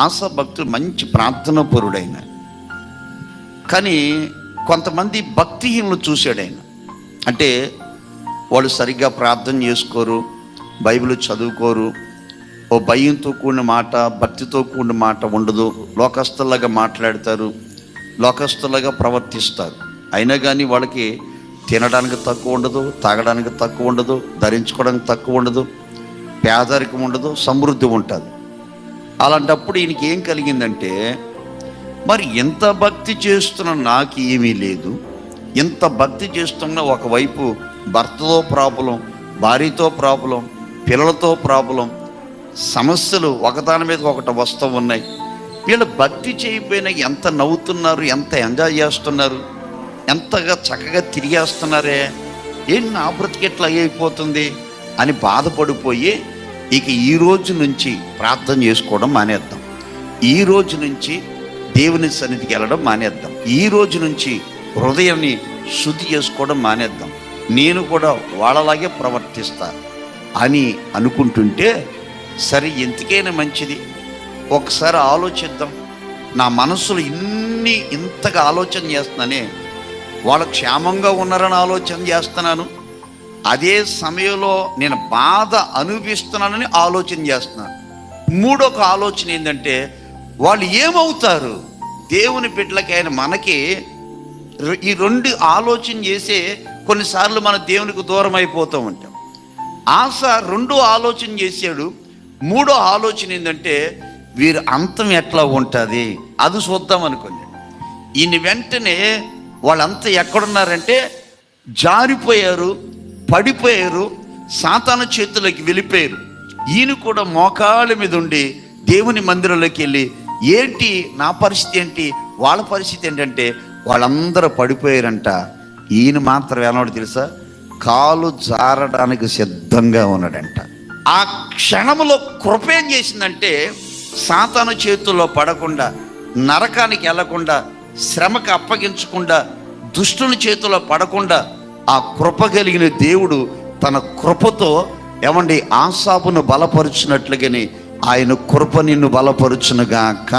ఆసా భక్తుడు మంచి ప్రార్థన పరుడైన, కానీ కొంతమంది భక్తిహీనులు చూశాడు ఆయన. అంటే వాళ్ళు సరిగ్గా ప్రార్థన చేసుకోరు, బైబిల్ చదువుకోరు, ఓ భయంతో కూడిన మాట, భక్తితో కూడిన మాట ఉండదు, లోకస్తులాగా మాట్లాడతారు, లోకస్తులాగా ప్రవర్తిస్తారు. అయినా కానీ వాళ్ళకి తినడానికి తక్కువ ఉండదు, తాగడానికి తక్కువ ఉండదు, ధరించుకోవడానికి తక్కువ ఉండదు, పేదరికం ఉండదు, సమృద్ధి ఉంటుంది. అలాంటప్పుడు ఈయనకి ఏం కలిగిందంటే, మరి ఎంత భక్తి చేస్తున్నా నాకు ఏమీ లేదు, ఎంత భక్తి చేస్తున్నా ఒకవైపు భర్తతో ప్రాబ్లం, భార్యతో ప్రాబ్లం, పిల్లలతో ప్రాబ్లం, సమస్యలు ఒకదాని మీద ఒకటి వస్తూ ఉన్నాయి. వీళ్ళు భక్తి చేయకపోయినా ఎంత నవ్వుతున్నారు, ఎంత ఎంజాయ్ చేస్తున్నారు, ఎంతగా చక్కగా తిరిగేస్తున్నారే, ఏంటి నా బ్రతికి ఎట్లా అయిపోతుంది అని బాధపడిపోయి, ఇక ఈ రోజు నుంచి ప్రార్థన చేసుకోవడం మానేద్దాం, ఈ రోజు నుంచి దేవుని సన్నిధికి వెళ్ళడం మానేద్దాం, ఈ రోజు నుంచి హృదయాన్ని శుద్ధి చేసుకోవడం మానేద్దాం, నేను కూడా వాళ్ళలాగే ప్రవర్తిస్తా అని అనుకుంటుంటే, సరే ఎందుకైనా మంచిది ఒకసారి ఆలోచిద్దాం. నా మనసులో ఇంతగా ఆలోచన చేస్తున్నానే, వాళ్ళు క్షేమంగా ఉన్నారని ఆలోచన చేస్తున్నాను, అదే సమయంలో నేను బాధ అనుభవిస్తున్నానని ఆలోచన చేస్తున్నాను. మూడొక ఆలోచన ఏంటంటే, వాళ్ళు ఏమవుతారు, దేవుని బిడ్డలకైనా మనకి ఈ రెండు ఆలోచన చేసే కొన్నిసార్లు మన దేవునికి దూరం అయిపోతూ ఉంటాం. ఆశ రెండో ఆలోచన చేశాడు. మూడో ఆలోచన ఏంటంటే, వీరి అంతం ఎట్లా ఉంటుంది అది చూద్దాం అనుకోండి. ఈయన వెంటనే వాళ్ళంతా ఎక్కడున్నారంటే జారిపోయారు, పడిపోయారు, సాతాను చేతులకి వెళ్ళిపోయారు. ఈయన కూడా మోకాళ్ళ మీద ఉండి దేవుని మందిరంలోకి వెళ్ళి, ఏంటి నా పరిస్థితి ఏంటి, వాళ్ళ పరిస్థితి ఏంటంటే వాళ్ళందరూ పడిపోయారంట. ఈయన మాత్రం ఏమన్నాడు తెలుసా, కాలు జారడానికి సిద్ధంగా ఉన్నాడంట. ఆ క్షణంలో కృప ఏం చేసిందంటే, సాతాను చేతుల్లో పడకుండా, నరకానికి వెళ్లకుండా, శ్రమకు అప్పగించకుండా, దుష్టుని చేతుల్లో పడకుండా ఆ కృప కలిగిన దేవుడు తన కృపతో ఆసాపును బలపరుచున్నట్లుగానే ఆయన కృప నిన్ను బలపరుచునుగాక.